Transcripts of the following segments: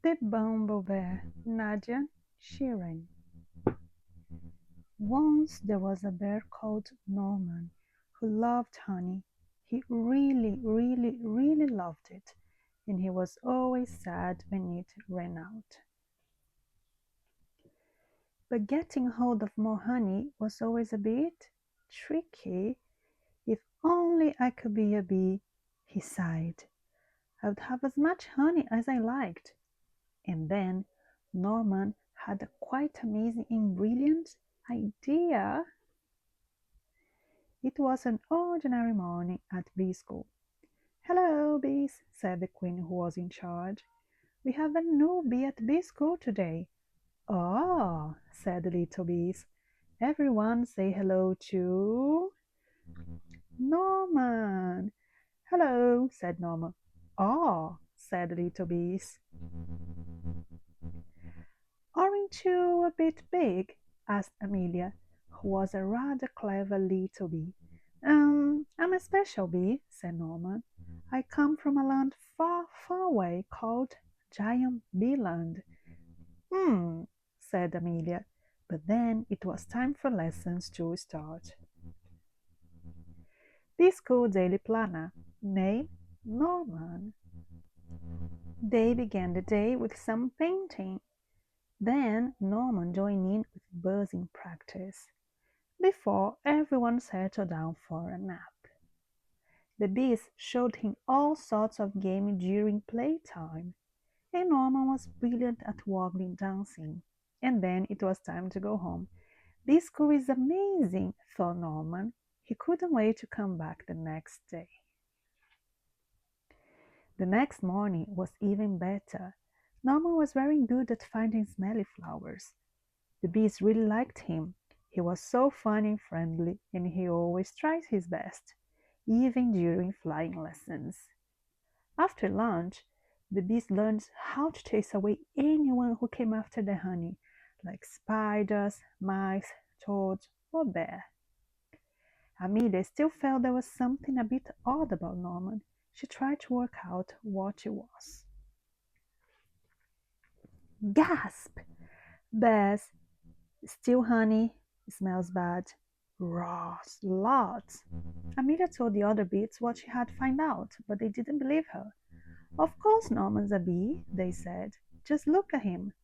The bumblebear, Nadia Shirin. Once there was a bear called Norman who loved honey. He really, really, really loved it, and he was always sad when it ran out. But getting hold of more honey was always a bit tricky. If only I could be a bee, he sighed. I would have as much honey as I liked. And then Norman had a quite amazing and brilliant idea. It was an ordinary morning at bee school. "Hello, bees," said the queen who was in charge. "We have a new bee at bee school today." "Oh," said the little bees. "Everyone say hello to Norman." "Hello," said Norman. "Oh," said the little bees. "Aren't you a bit big?" asked Amelia, who was a rather clever little bee. I'm a special bee," said Norman. "I come from a land far, far away called Giant Bee Land." "Hmm," said Amelia. But then it was time for lessons to start. The school daily planner, name Norman. They began the day with some painting. Then Norman joined in with buzzing practice before everyone settled down for a nap. The bees showed him all sorts of games during playtime, and Norman was brilliant at wobbling dancing. And then it was time to go home. "This school is amazing," thought Norman. He couldn't wait to come back the next day. The next morning was even better. Norman was very good at finding smelly flowers. The bees really liked him. He was so funny and friendly, and he always tried his best, even during flying lessons. After lunch, the bees learned how to chase away anyone who came after the honey, like spiders, mice, toads, or bear. Amelia still felt there was something a bit odd about Norman. She tried to work out what it was. Gasp! Bears steal honey, smells bad. Ross, lots. Amelia told the other bees what she had found out, but they didn't believe her. "Of course Norman's a bee," they said. "Just look at him."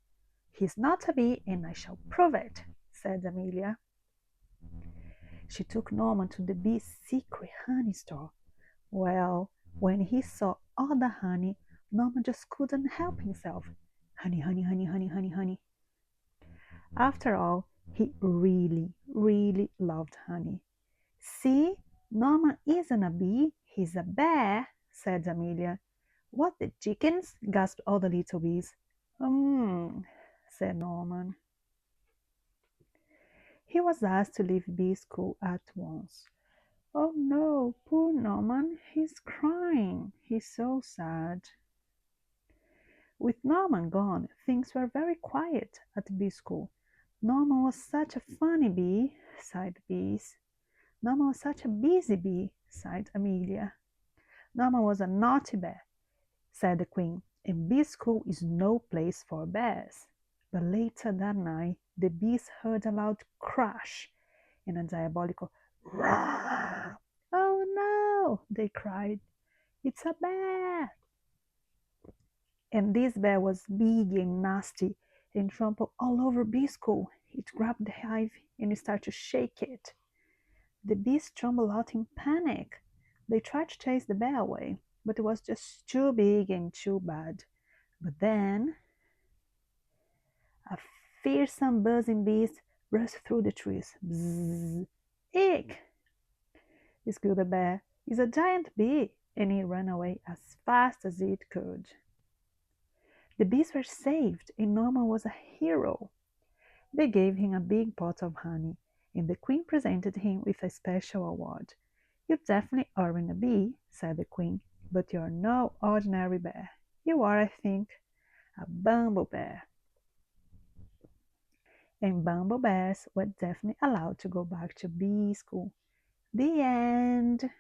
"He's not a bee, and I shall prove it," said Amelia. She took Norman to the bee's secret honey store. Well, when he saw all the honey, Norman just couldn't help himself. Honey, honey, honey, honey, honey, honey. After all, he really, really loved honey. "See, Norman isn't a bee, he's a bear," said Amelia. "What the chickens?" gasped all the little bees. Said Norman. He was asked to leave bee school at once. "Oh no, poor Norman, he's crying. He's so sad." With Norman gone, things were very quiet at bee school. "Norman was such a funny bee," sighed the bees. "Norman was such a busy bee," sighed Amelia. "Norman was a naughty bear," said the queen, "and bee school is no place for bears." But later that night, the bees heard a loud crash and a diabolical roar. "Oh no!" they cried. "It's a bear!" And this bear was big and nasty and trampled all over bee school. It grabbed the hive and started to shake it. The bees trembled out in panic. They tried to chase the bear away, but it was just too big and too bad. But then a fearsome buzzing beast burst through the trees. Bzzz! "Eek!" squealed the bear. "It's a giant bee!" And it ran away as fast as it could. The bees were saved, and Norman was a hero. They gave him a big pot of honey, and the queen presented him with a special award. "You definitely aren't a bee," said the queen, "but you're no ordinary bear. You are, I think, a bumblebear." And bumblebears were definitely allowed to go back to bee school. The end.